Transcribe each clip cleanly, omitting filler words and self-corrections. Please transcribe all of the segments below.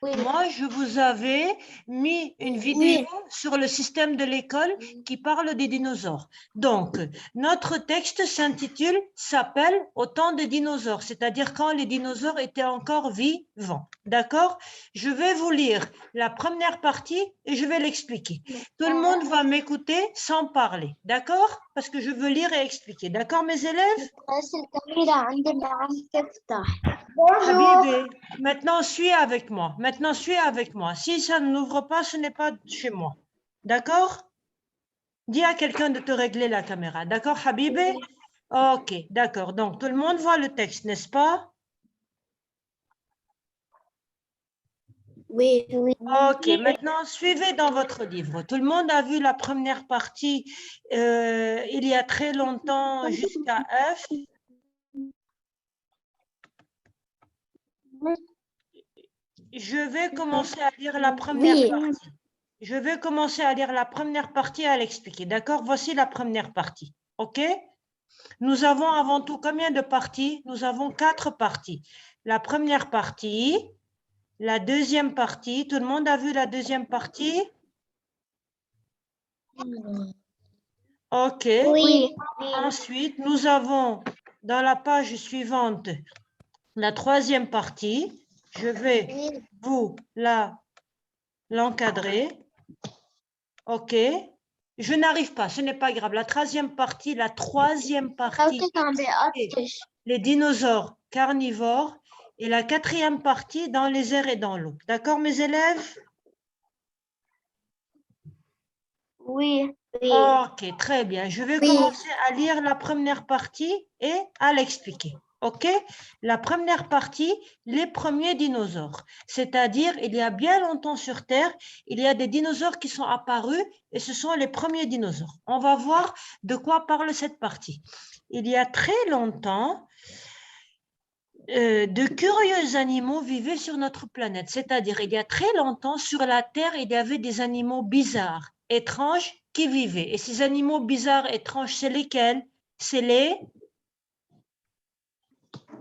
Oui. Moi, je vous avais mis une vidéo sur le système de l'école qui parle des dinosaures. Donc, notre texte s'appelle « Au temps des dinosaures », c'est-à-dire quand les dinosaures étaient encore vivants. D'accord? Je vais vous lire la première partie et je vais l'expliquer. Tout le monde va m'écouter sans parler. D'accord? Parce que je veux lire et expliquer. D'accord, mes élèves? Habibé, maintenant suis avec moi. Maintenant suis avec moi. Si ça n'ouvre pas, ce n'est pas chez moi. D'accord? Dis à quelqu'un de te régler la caméra. D'accord, Habibé? Ok, d'accord. Donc, tout le monde voit le texte, n'est-ce pas? Oui. Ok, maintenant suivez dans votre livre. Tout le monde a vu la première partie il y a très longtemps jusqu'à F. Je vais commencer à lire la première partie. Je vais commencer à lire la première partie et à l'expliquer. D'accord? Voici la première partie. OK? Nous avons avant tout combien de parties? Nous avons 4 parties. La première partie, la deuxième partie. Tout le monde a vu la deuxième partie? OK. Oui. Ensuite, nous avons dans la page suivante la troisième partie. Je vais vous l'encadrer. OK. Je n'arrive pas, ce n'est pas grave. La troisième partie, les dinosaures carnivores et la quatrième partie dans les airs et dans l'eau. D'accord, mes élèves? Oui. Ok, très bien. Je vais commencer à lire la première partie et à l'expliquer. OK? La première partie, les premiers dinosaures. C'est-à-dire, il y a bien longtemps sur Terre, il y a des dinosaures qui sont apparus et ce sont les premiers dinosaures. On va voir de quoi parle cette partie. Il y a très longtemps, de curieux animaux vivaient sur notre planète. C'est-à-dire, il y a très longtemps, sur la Terre, il y avait des animaux bizarres, étranges, qui vivaient. Et ces animaux bizarres, étranges, c'est lesquels? C'est les...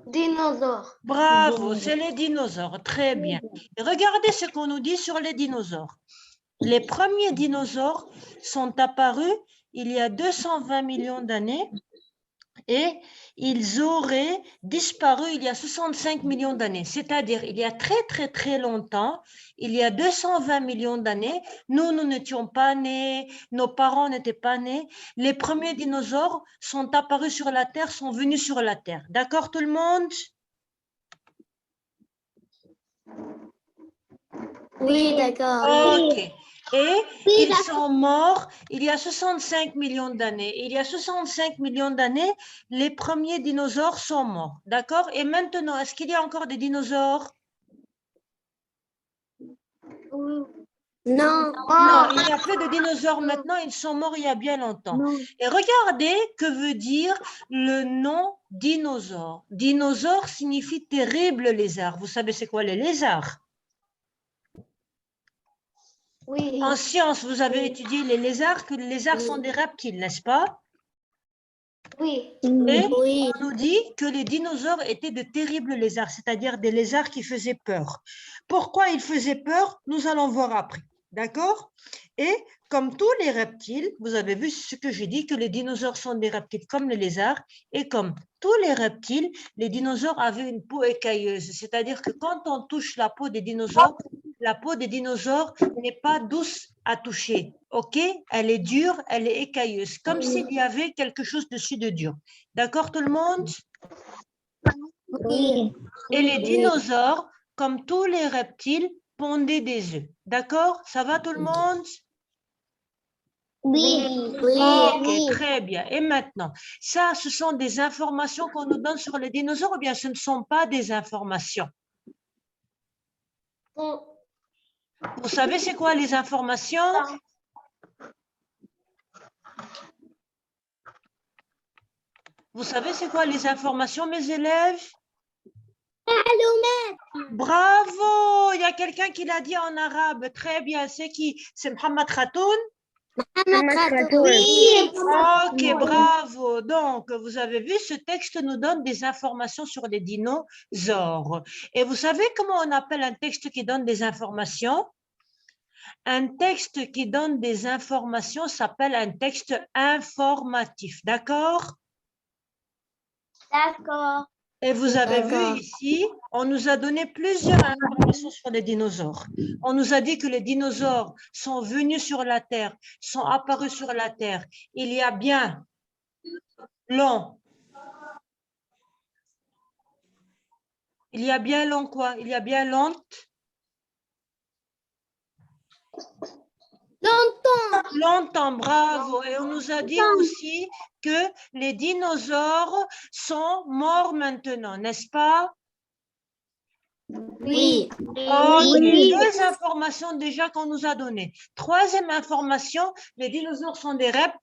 Dinosaures. Bravo, c'est les dinosaures. Très bien. Et regardez ce qu'on nous dit sur les dinosaures. Les premiers dinosaures sont apparus il y a 220 millions d'années et ils auraient disparu il y a 65 millions d'années. C'est-à-dire, il y a très, très, très longtemps, il y a 220 millions d'années, nous n'étions pas nés, nos parents n'étaient pas nés. Les premiers dinosaures sont apparus sur la Terre, sont venus sur la Terre. D'accord, tout le monde? Oui, d'accord. Ok. Et ils sont morts il y a 65 millions d'années. Il y a 65 millions d'années, les premiers dinosaures sont morts. D'accord? Et maintenant, est-ce qu'il y a encore des dinosaures? Non. Non, il n'y a plus de dinosaures maintenant, ils sont morts il y a bien longtemps. Et regardez que veut dire le nom dinosaure. Dinosaure signifie terrible lézard. Vous savez c'est quoi les lézards? Oui. En science, vous avez étudié les lézards, que les lézards sont des reptiles, n'est-ce pas? Oui. Et Oui. on nous dit que les dinosaures étaient de terribles lézards, c'est-à-dire des lézards qui faisaient peur. Pourquoi ils faisaient peur? Nous allons voir après. D'accord? Et comme tous les reptiles, vous avez vu ce que j'ai dit, que les dinosaures sont des reptiles comme les lézards, et comme tous les reptiles, les dinosaures avaient une peau écailleuse, c'est-à-dire que quand on touche la peau des dinosaures n'est pas douce à toucher, ok? Elle est dure, elle est écailleuse, comme s'il y avait quelque chose dessus de dur. D'accord, tout le monde? Oui. Et les dinosaures, comme tous les reptiles, pondaient des œufs. D'accord? Ça va tout le monde? Oui. Ok, très bien. Et maintenant, ça, ce sont des informations qu'on nous donne sur les dinosaures ou bien ce ne sont pas des informations? Vous savez c'est quoi les informations? Vous savez c'est quoi les informations, mes élèves? Bravo! Il y a quelqu'un qui l'a dit en arabe. Très bien. C'est qui? C'est Mohamed Khatoun? Oui. Ok, bravo. Donc, vous avez vu, ce texte nous donne des informations sur les dinosaures. Et vous savez comment on appelle un texte qui donne des informations? Un texte qui donne des informations s'appelle un texte informatif, d'accord? D'accord. Et vous avez vu D'accord. ici, on nous a donné plusieurs informations sur les dinosaures. On nous a dit que les dinosaures sont venus sur la Terre, sont apparus sur la Terre. Il y a bien long. Il y a bien long quoi? Il y a bien longtemps. Longtemps, bravo. Et on nous a dit aussi que les dinosaures sont morts maintenant, n'est-ce pas? Oui. Ok, deux informations déjà qu'on nous a données. Troisième information, les dinosaures sont des reptiles.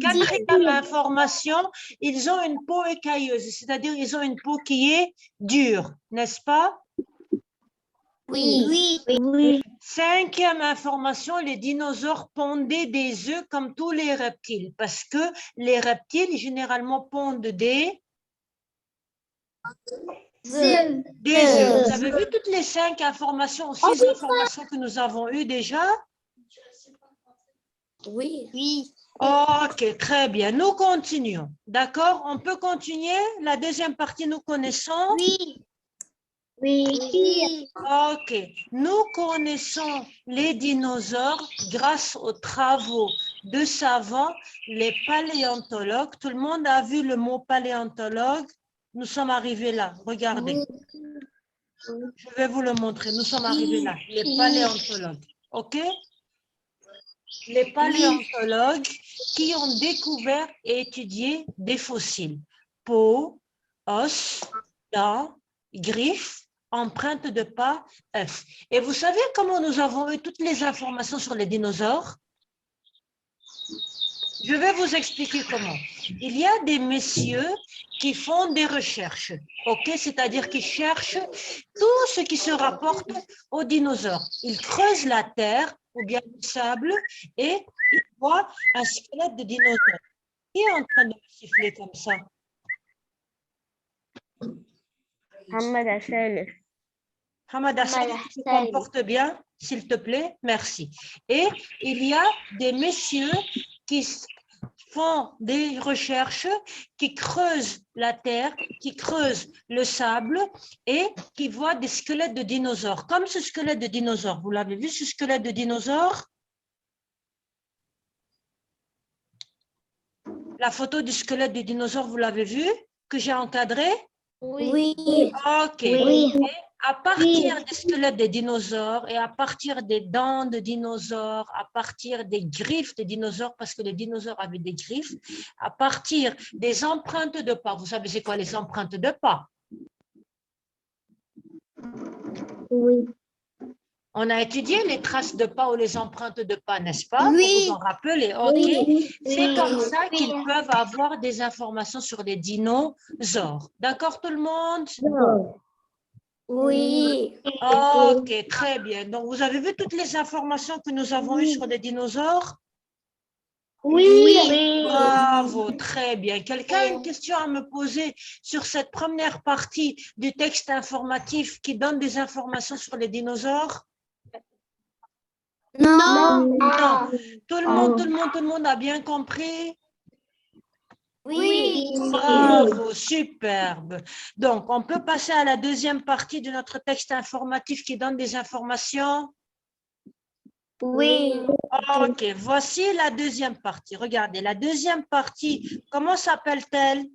Quatrième information, ils ont une peau écailleuse, c'est-à-dire ils ont une peau qui est dure, n'est-ce pas? Oui. Cinquième information, les dinosaures pondaient des œufs comme tous les reptiles, parce que les reptiles généralement pondent des œufs. Vous avez vu toutes les 5 informations, 6 informations que nous avons eues déjà? Oui. Ok, très bien. Nous continuons. D'accord? On peut continuer. La deuxième partie, nous connaissons. Oui. Ok. Nous connaissons les dinosaures grâce aux travaux de savants, les paléontologues. Tout le monde a vu le mot paléontologue. Nous sommes arrivés là. Regardez. Je vais vous le montrer. Nous sommes arrivés là. Les paléontologues. OK? Les paléontologues qui ont découvert et étudié des fossiles. Peau, os, dents, griffes, empreintes de pas, œufs. Et vous savez comment nous avons eu toutes les informations sur les dinosaures? Je vais vous expliquer comment. Il y a des messieurs qui font des recherches, ok? C'est-à-dire qu'ils cherchent tout ce qui se rapporte aux dinosaures. Ils creusent la terre ou bien le sable et ils voient un squelette de dinosaure. Qui est en train de me siffler comme ça? Hamada Saleh, tu te comportes bien, s'il te plaît, merci. Et il y a des messieurs qui font des recherches, qui creusent la terre, qui creusent le sable et qui voient des squelettes de dinosaures. Comme ce squelette de dinosaure, vous l'avez vu ce squelette de dinosaure? La photo du squelette de dinosaure, vous l'avez vu, que j'ai encadré? Oui. Ok. Et à partir des squelettes des dinosaures et à partir des dents de dinosaures, à partir des griffes de dinosaures, parce que les dinosaures avaient des griffes, à partir des empreintes de pas. Vous savez c'est quoi les empreintes de pas? Oui. On a étudié les traces de pas ou les empreintes de pas, n'est-ce pas? Vous vous en rappelez? Ok. C'est comme ça qu'ils peuvent avoir des informations sur les dinosaures. D'accord tout le monde? Oui. Ok, très bien. Donc, vous avez vu toutes les informations que nous avons eues sur les dinosaures? Oui. Bravo, très bien. Quelqu'un a une question à me poser sur cette première partie du texte informatif qui donne des informations sur les dinosaures? Non. Non. Tout le monde a bien compris? Oui. Bravo, superbe. Donc, on peut passer à la deuxième partie de notre texte informatif qui donne des informations? Oui. Ok, voici la deuxième partie. Regardez, la deuxième partie, comment s'appelle-t-elle?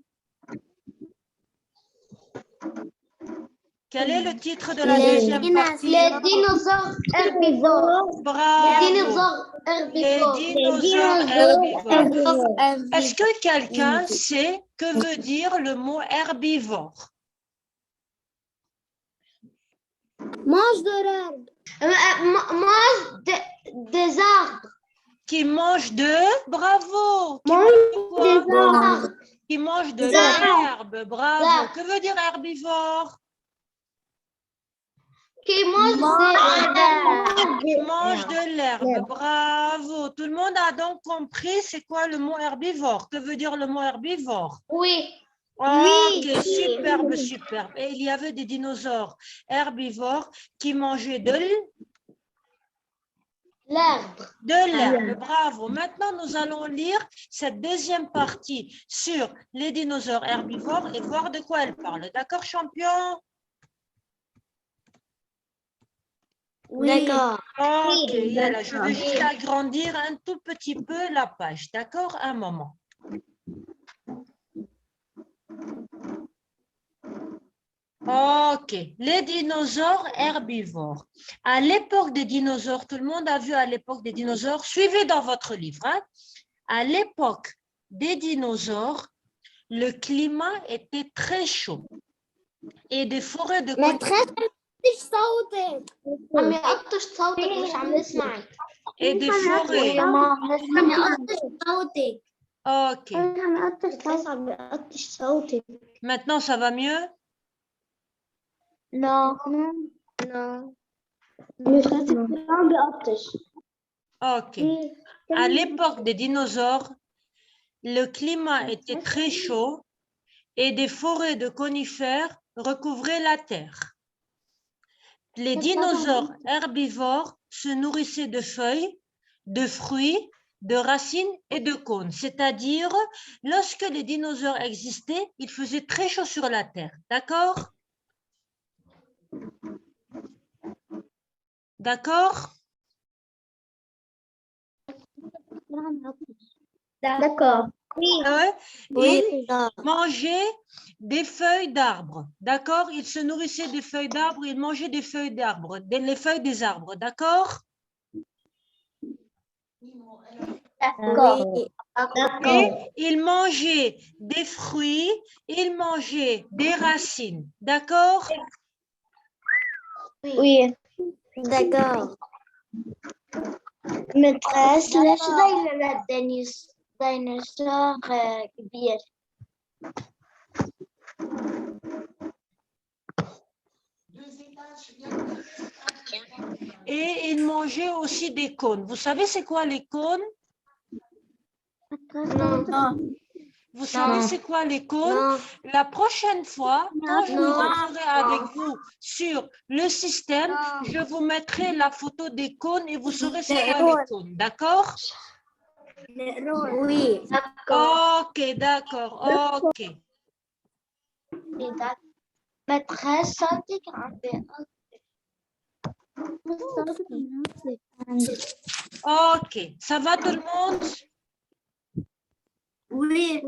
Quel est le titre de la deuxième partie? Les dinosaures herbivores. Bravo. Les dinosaures herbivores. Est-ce que quelqu'un sait que veut dire le mot herbivore? Mange de l'herbe. Mange des arbres. Qui mange de... Bravo. Qui Mange mange de quoi? des arbres. Qui mange de Des arbres. l'herbe. Bravo. L'herbe. Que veut dire herbivore? Qui mange Qui mange de l'herbe. Bravo. Tout le monde a donc compris c'est quoi le mot herbivore. Que veut dire le mot herbivore? Oui. Ok, superbe, superbe. Et il y avait des dinosaures herbivores qui mangeaient de l'herbe. Bravo. Maintenant, nous allons lire cette deuxième partie sur les dinosaures herbivores et voir de quoi elle parle. D'accord, champion? D'accord. Ok, yalla, je vais juste agrandir un tout petit peu la page. D'accord? Un moment. Ok, les dinosaures herbivores. À l'époque des dinosaures, tout le monde a vu à l'époque des dinosaures, suivez dans votre livre. Hein? À l'époque des dinosaures, le climat était très chaud et des forêts de et des forêts. Ok. Maintenant, ça va mieux? Non. Ok. À l'époque des dinosaures, le climat était très chaud et des forêts de conifères recouvraient la terre. Les dinosaures herbivores se nourrissaient de feuilles, de fruits, de racines et de cônes. C'est-à-dire, lorsque les dinosaures existaient, il faisait très chaud sur la terre. D'accord? D'accord? D'accord. Ils mangeaient des feuilles d'arbres. D'accord? Ils se nourrissaient des feuilles d'arbres, ils mangeaient des feuilles d'arbres, les feuilles des arbres. D'accord? Et ils mangeaient des fruits, ils mangeaient des racines. D'accord? Oui. D'accord. Maîtresse, ليش ذايلة ديناصور كبير؟ Et ils mangeaient aussi des cônes. Vous savez c'est quoi les cônes? Non. Vous savez c'est quoi les cônes? Non. La prochaine fois, quand je rentrerai avec vous sur le système, je vous mettrai la photo des cônes et vous saurez c'est quoi les cônes. D'accord? Oui. Ok, d'accord. Ok. Maîtresse, صوتك عم Ok. Ça va tout le monde? Oui.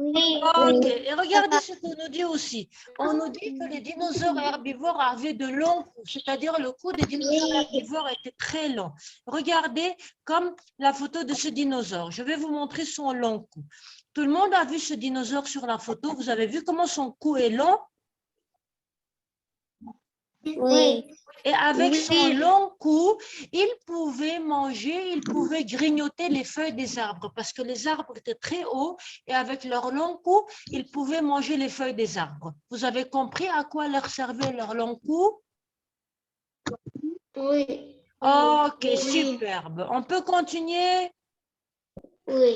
Ok, et regardez ce qu'on nous dit aussi. On nous dit que les dinosaures herbivores avaient de longs coups, c'est-à-dire le cou des dinosaures herbivores était très long. Regardez comme la photo de ce dinosaure. Je vais vous montrer son long cou. Tout le monde a vu ce dinosaure sur la photo. Vous avez vu comment son cou est long? Oui. Et avec son long cou, il pouvait manger, il pouvait grignoter les feuilles des arbres parce que les arbres étaient très hauts et avec leur long cou, ils pouvaient manger les feuilles des arbres. Vous avez compris à quoi leur servait leur long cou? Oui. Ok, superbe. On peut continuer? Oui.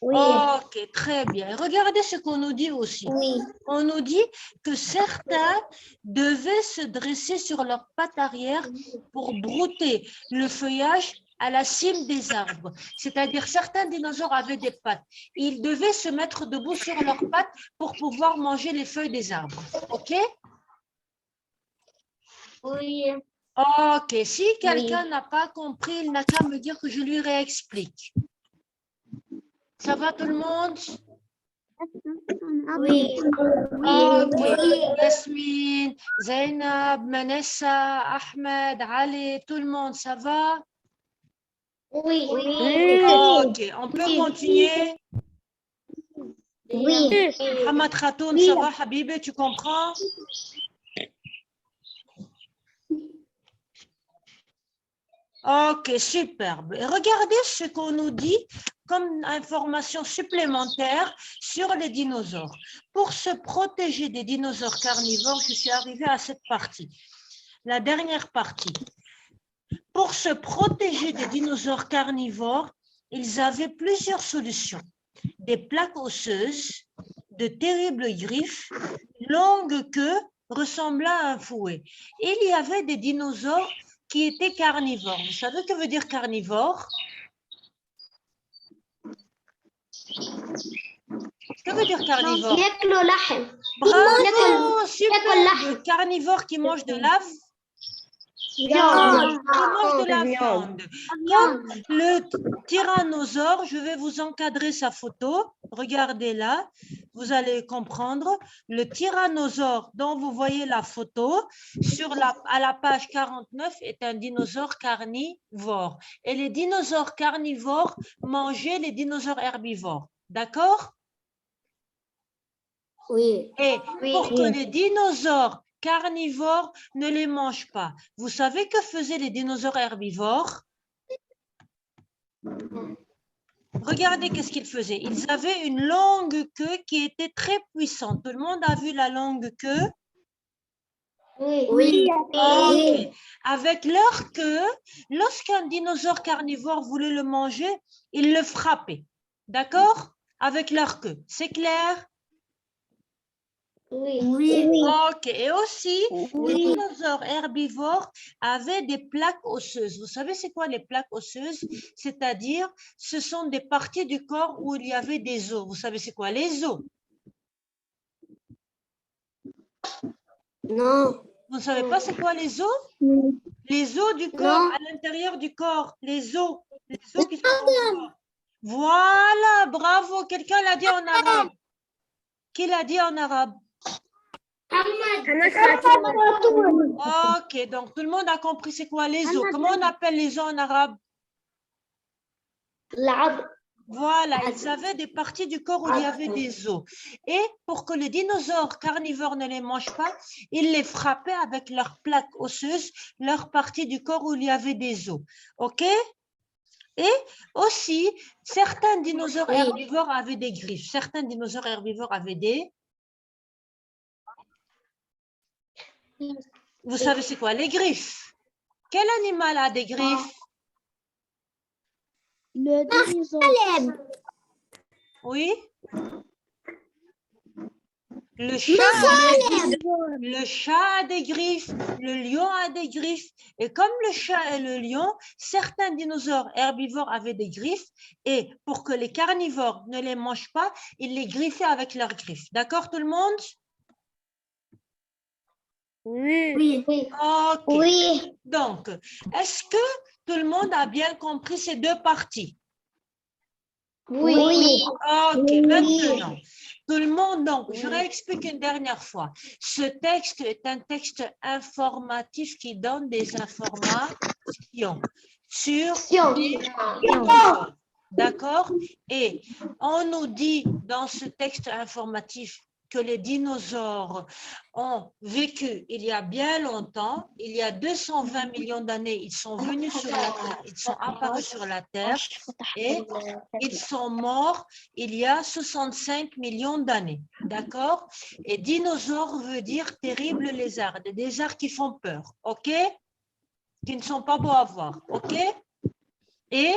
Ok, très bien. Regardez ce qu'on nous dit aussi. Oui. On nous dit que certains devaient se dresser sur leurs pattes arrière pour brouter le feuillage à la cime des arbres. C'est-à-dire certains dinosaures avaient des pattes. Ils devaient se mettre debout sur leurs pattes pour pouvoir manger les feuilles des arbres. OK? Oui. Ok, si quelqu'un n'a pas compris, il n'a qu'à me dire que je lui réexplique. Ça va tout le monde? Oui. Ok, Yasmine, Zainab, Manessa, Ahmed, Ali, tout le monde, ça va? Oui. Ok, on peut continuer? Oui. Mohamed Khatoun, ça va, Habibé, tu comprends? Ok, superbe. Et regardez ce qu'on nous dit comme information supplémentaire sur les dinosaures. Pour se protéger des dinosaures carnivores, je suis arrivée à cette partie. la dernière partie. Pour se protéger des dinosaures carnivores, ils avaient plusieurs solutions. Des plaques osseuses, de terribles griffes, longue queue ressemblant à un fouet. Il y avait des dinosaures qui étaient carnivores. Vous savez ce que veut dire carnivore? Que veut dire carnivore? ياكلوا لحم. Bravo, super. ياكل Le carnivore qui mange de la viande. qui mange de la viande. Comme le tyrannosaure, je vais vous encadrer sa photo. Regardez là, vous allez comprendre. Le tyrannosaure dont vous voyez la photo à la page 49 est un dinosaure carnivore. Et les dinosaures carnivores mangeaient les dinosaures herbivores. D'accord? Oui. Et pour que les dinosaures carnivores ne les mangent pas, vous savez que faisaient les dinosaures herbivores? Regardez qu'est-ce qu'ils faisaient. Ils avaient une longue queue qui était très puissante. Tout le monde a vu la longue queue? Oui. Ok. Avec leur queue, lorsqu'un dinosaure carnivore voulait le manger, ils le frappaient. D'accord? Avec leur queue. C'est clair? Oui. Ok, et aussi, les dinosaures herbivores avaient des plaques osseuses. Vous savez c'est quoi les plaques osseuses? C'est-à-dire, ce sont des parties du corps où il y avait des os. Vous savez c'est quoi les os? Non. Vous ne savez pas c'est quoi les os? Les os du corps, Non. à l'intérieur du corps, les os qui sont dans le corps. Voilà, bravo, quelqu'un l'a dit en arabe. Qui l'a dit en arabe? Ok, donc tout le monde a compris c'est quoi les os. Comment on appelle les os en arabe? العظم. Voilà, ils avaient des parties du corps où il y avait des os. Et pour que les dinosaures carnivores ne les mangent pas, ils les frappaient avec leurs plaques osseuses, leur partie du corps où il y avait des os. OK? Et aussi, certains dinosaures herbivores avaient des griffes. Certains dinosaures herbivores avaient des... Vous savez c'est quoi les griffes? Quel animal a des griffes? Le dinosaure. Oui? Le chat a des griffes, le lion a des griffes. Et comme le chat et le lion, certains dinosaures herbivores avaient des griffes. Et pour que les carnivores ne les mangent pas, ils les griffaient avec leurs griffes. D'accord tout le monde? Oui. Ok. Oui. Donc, est-ce que tout le monde a bien compris ces deux parties? Oui. Ok, maintenant, tout le monde, donc, je réexplique une dernière fois. Ce texte est un texte informatif qui donne des informations sur les dinosaures. D'accord? Et on nous dit dans ce texte informatif que les dinosaures ont vécu il y a bien longtemps, il y a 220 millions d'années, ils sont venus sur la Terre, ils sont apparus sur la Terre et ils sont morts il y a 65 millions d'années. D'accord? Et dinosaure veut dire terrible lézard, des lézards qui font peur. OK? Qui ne sont pas beaux à voir. OK? Et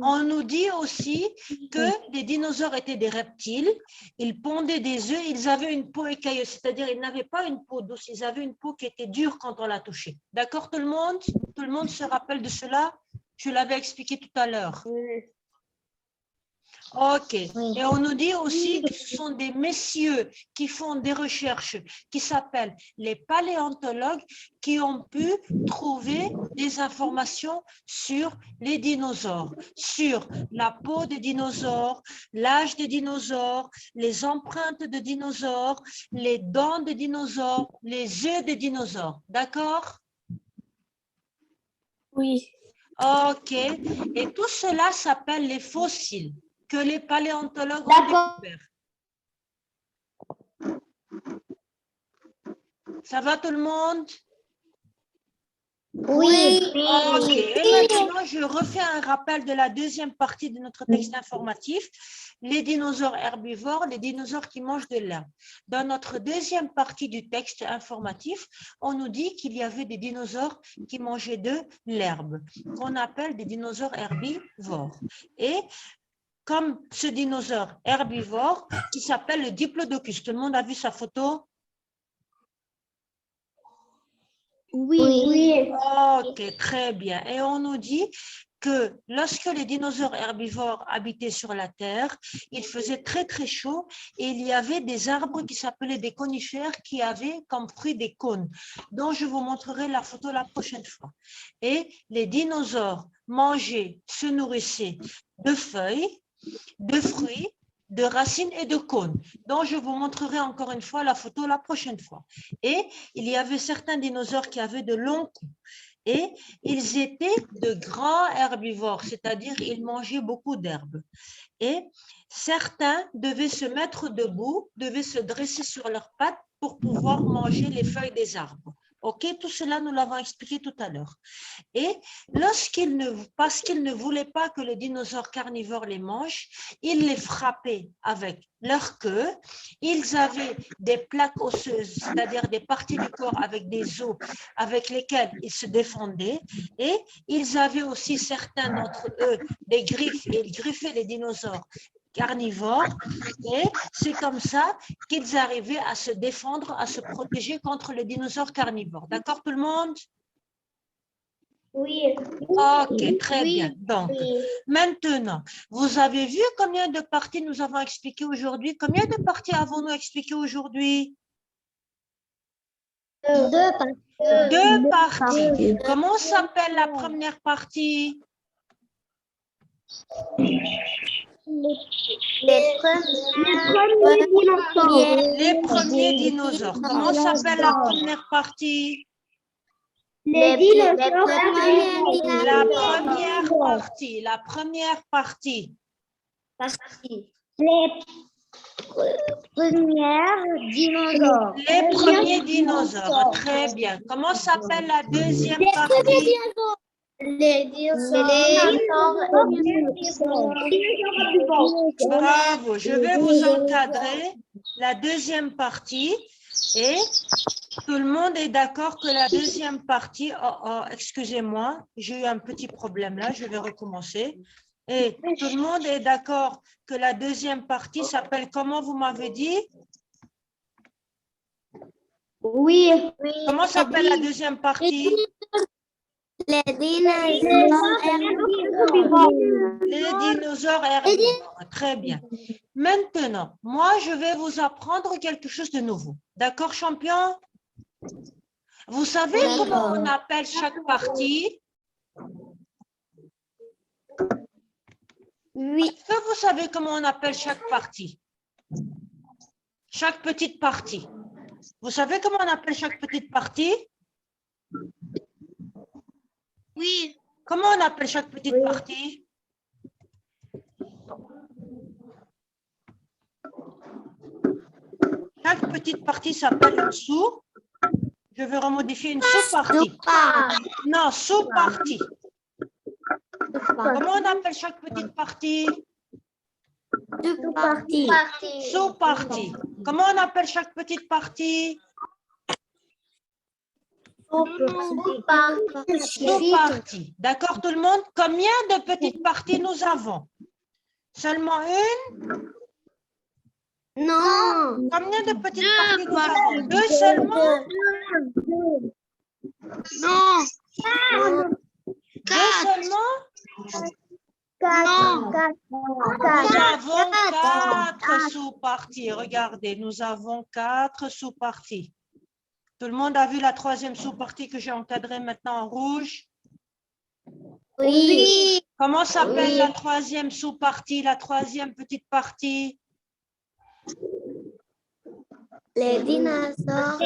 on nous dit aussi que les dinosaures étaient des reptiles, ils pondaient des œufs, ils avaient une peau écailleuse, c'est-à-dire ils n'avaient pas une peau douce, ils avaient une peau qui était dure quand on la touchait. D'accord tout le monde? Tout le monde se rappelle de cela? Je l'avais expliqué tout à l'heure. Ok. Et on nous dit aussi que ce sont des messieurs qui font des recherches qui s'appellent les paléontologues qui ont pu trouver des informations sur les dinosaures, sur la peau des dinosaures, l'âge des dinosaures, les empreintes de dinosaures, les dents des dinosaures, les œufs des dinosaures. D'accord? Oui. Ok. Et tout cela s'appelle les fossiles que les paléontologues ont découvert. Ça va tout le monde? Oui. Ok, et maintenant, je refais un rappel de la deuxième partie de notre texte informatif. Les dinosaures herbivores, les dinosaures qui mangent de l'herbe. Dans notre deuxième partie du texte informatif, on nous dit qu'il y avait des dinosaures qui mangeaient de l'herbe, qu'on appelle des dinosaures herbivores. Et comme ce dinosaure herbivore qui s'appelle le diplodocus. Tout le monde a vu sa photo? Oui. Ok, très bien. Et on nous dit que lorsque les dinosaures herbivores habitaient sur la Terre, il faisait très très chaud et il y avait des arbres qui s'appelaient des conifères qui avaient comme fruit des cônes, dont je vous montrerai la photo la prochaine fois. Et les dinosaures mangeaient, se nourrissaient de feuilles, de fruits, de racines et de cônes, dont je vous montrerai encore une fois la photo la prochaine fois. Et il y avait certains dinosaures qui avaient de longs coups. Et ils étaient de grands herbivores, c'est-à-dire ils mangeaient beaucoup d'herbes. Et certains devaient se mettre debout, devaient se dresser sur leurs pattes pour pouvoir manger les feuilles des arbres. Ok, tout cela, nous l'avons expliqué tout à l'heure. Et parce qu'ils ne voulaient pas que les dinosaures carnivores les mangent, ils les frappaient avec leur queue. Ils avaient des plaques osseuses, c'est-à-dire des parties du corps avec des os avec lesquelles ils se défendaient. Et ils avaient aussi, certains d'entre eux, des griffes et ils griffaient les dinosaures carnivores. Et c'est comme ça qu'ils arrivaient à se défendre, à se protéger contre les dinosaures carnivores. D'accord tout le monde? Oui. Ok, très bien. Donc, maintenant, vous avez vu combien de parties nous avons expliquées aujourd'hui? Combien de parties avons-nous expliquées aujourd'hui? Deux parties. Comment s'appelle la première partie? Les premiers dinosaures. Comment s'appelle la première partie? Les dinosaures La première partie. La première partie. Les premiers dinosaures. Très bien. Comment s'appelle la deuxième partie? Bravo. Je vais vous encadrer la deuxième partie. Et tout le monde est d'accord que la deuxième partie, excusez-moi, j'ai eu un petit problème là, je vais recommencer. Et tout le monde est d'accord que la deuxième partie s'appelle comment vous m'avez dit? Oui. Comment s'appelle la deuxième partie? Les dinosaures herbivores. Les dinosaures herbivores. Très bien. Maintenant, moi, je vais vous apprendre quelque chose de nouveau. D'accord, champion? Vous savez comment on appelle chaque partie? Oui. Est-ce que vous savez comment on appelle chaque partie? Chaque petite partie. Vous savez comment on appelle chaque petite partie? Oui. Comment on appelle chaque petite partie? Chaque petite partie s'appelle une sous. Je vais remodifier une sous-partie. Non, sous-partie. Comment on appelle chaque petite partie? Sous-partie. Comment on appelle chaque petite partie? Sous-partie. D'accord tout le monde? Combien de petites parties nous avons? Seulement une? Non. Combien de petites parties nous avons? Deux seulement? Non. Deux seulement? Non. Nous avons quatre sous-parties. Regardez, nous avons quatre sous-parties. Tout le monde a vu la troisième sous-partie que j'ai encadrée maintenant en rouge? Oui. Comment s'appelle la troisième sous-partie, la troisième petite partie? Les dinosaures.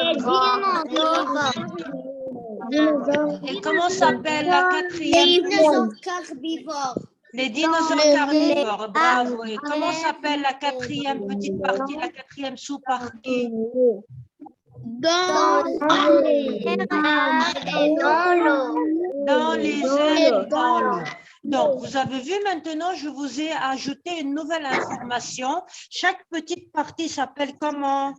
Et comment s'appelle la quatrième? Carnivores. Les dinosaures carnivores, bravo. Et comment s'appelle la quatrième petite partie, la quatrième sous-partie? Dans l'eau. Dans les airs et dans l'eau. Donc, vous avez vu maintenant, je vous ai ajouté une nouvelle information. Chaque petite partie s'appelle comment?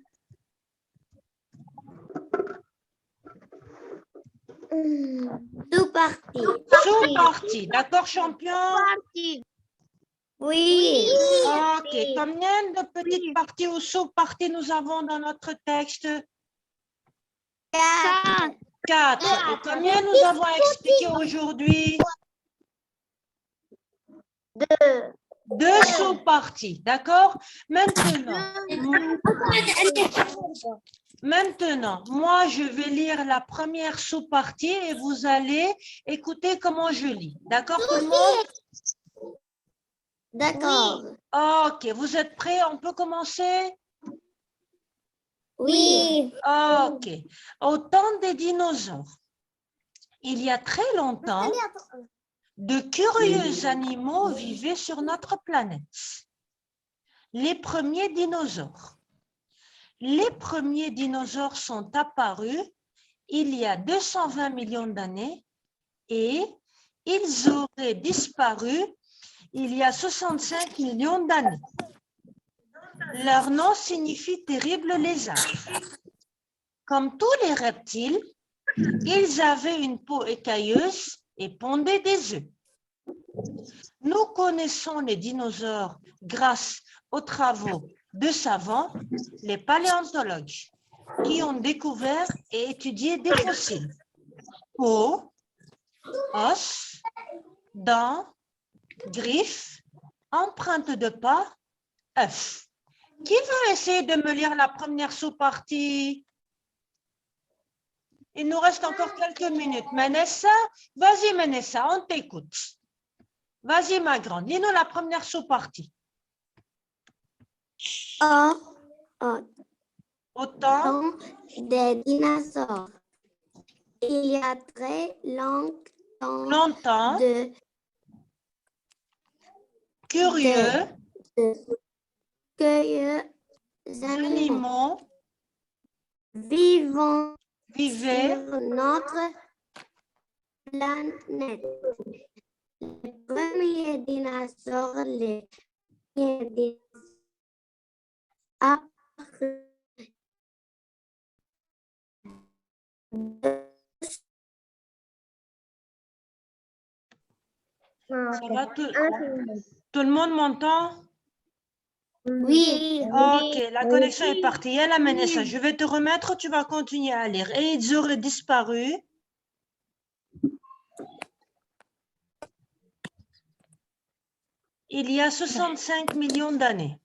Sous-partie. Sous-partie. D'accord, champion? Oui. Ok. Combien de petites parties ou sous-parties nous avons dans notre texte? 4. 4. Et combien nous avons expliqué aujourd'hui? 2 sous-parties. D'accord? Maintenant, moi, je vais lire la première sous-partie et vous allez écouter comment je lis. D'accord, tout le monde? D'accord. Ok, vous êtes prêts? On peut commencer? Oui. Ok. Au temps des dinosaures, il y a très longtemps, de curieux animaux vivaient sur notre planète. Les premiers dinosaures. Les premiers dinosaures sont apparus il y a 220 millions d'années et ils auraient disparu il y a 65 millions d'années. Leur nom signifie terrible lézard. Comme tous les reptiles, ils avaient une peau écailleuse et pondaient des œufs. Nous connaissons les dinosaures grâce aux travaux de savants, les paléontologues, qui ont découvert et étudié des fossiles. Peau, os, dents, griffes, empreintes de pas, œufs. Qui veut essayer de me lire la première sous-partie? Il nous reste encore quelques minutes. Manessa, vas-y Manessa, on t'écoute. Vas-y ma grande, lis-nous la première sous-partie. Autant Des dinosaures. Il y a très longtemps, de curieux, curieux animaux vivant vivaient sur notre planète. Les premiers dinosaures, apparus Ça va, tout le monde m'entend? Oui. Ok, la connexion est partie. Elle a mené ça. Je vais te remettre, tu vas continuer à lire. Et ils auraient disparu il y a 65 millions d'années.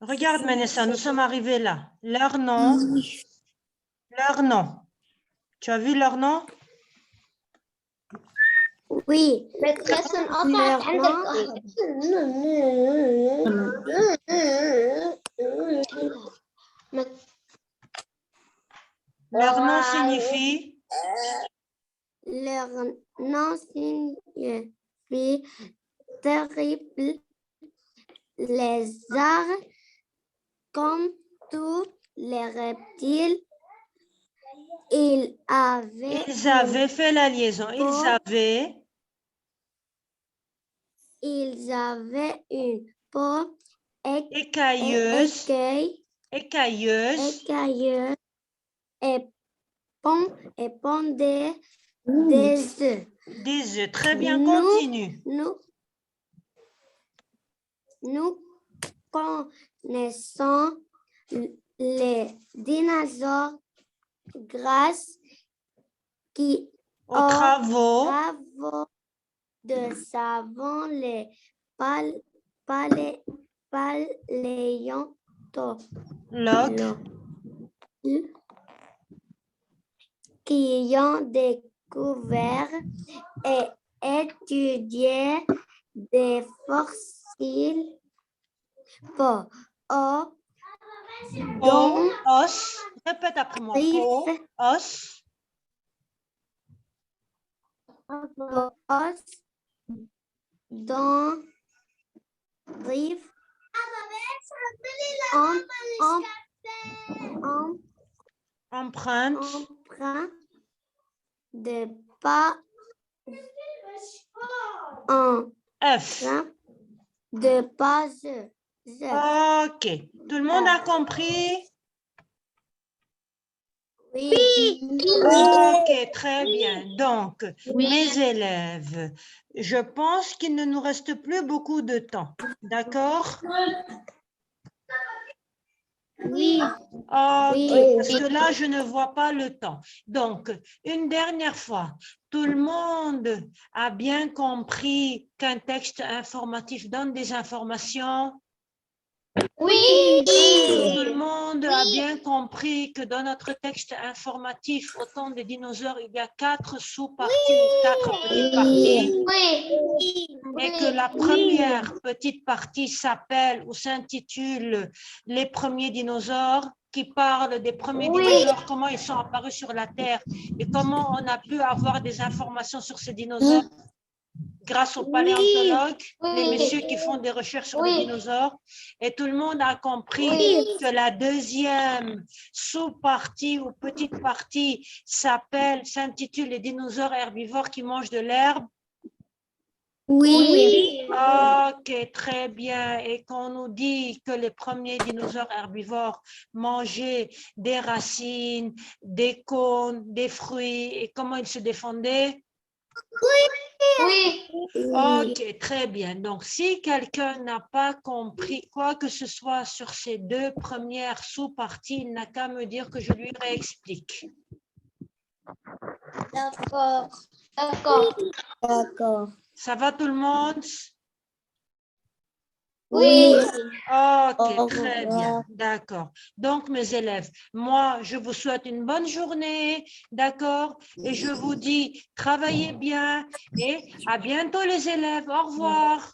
Regarde, Manessa, nous sommes arrivés là. Leur nom. Tu as vu leur nom? Oui. Leur nom signifie Leur nom signifie terrible lézard. Comme tous les reptiles, ils avaient fait la liaison. Ils avaient une peau écailleuse et pondait des œufs. Des œufs. Très bien, continue. Nous connaissons les dinosaures grâce aux travaux de savants, les paléontologues qui ont découvert et étudié des fossiles peau, os, répète après moi, peau, os, dans rive Empreinte. emprunt de pas en F. train de pas Ok. Tout le monde a compris? oui. Ok, très bien. Donc, mes élèves, je pense qu'il ne nous reste plus beaucoup de temps. D'accord? Oui. Ok, Oui. parce que là, je ne vois pas le temps. Donc, une dernière fois, tout le monde a bien compris qu'un texte informatif donne des informations? Oui. Tout le monde a bien compris que dans notre texte informatif, au temps des dinosaures, il y a 4 sous-parties ou 4 petites parties. Oui. Et que la première petite partie s'appelle ou s'intitule « Les premiers dinosaures », qui parle des premiers dinosaures, comment ils sont apparus sur la Terre et comment on a pu avoir des informations sur ces dinosaures grâce aux paléontologues, les messieurs qui font des recherches sur les dinosaures. Et tout le monde a compris que la deuxième sous-partie ou petite partie s'intitule « Les dinosaures herbivores qui mangent de l'herbe ». Oui. Ok, très bien. Et qu'on nous dit que les premiers dinosaures herbivores mangeaient des racines, des cônes, des fruits, et comment ils se défendaient? Oui. Ok, très bien. Donc, si quelqu'un n'a pas compris quoi que ce soit sur ces 2 premières sous-parties, il n'a qu'à me dire que je lui réexplique. D'accord. D'accord. D'accord. Ça va tout le monde? Oui. Ok, très bien, d'accord. Donc, mes élèves, moi, je vous souhaite une bonne journée, d'accord? Et je vous dis, travaillez bien et à bientôt les élèves. Au revoir.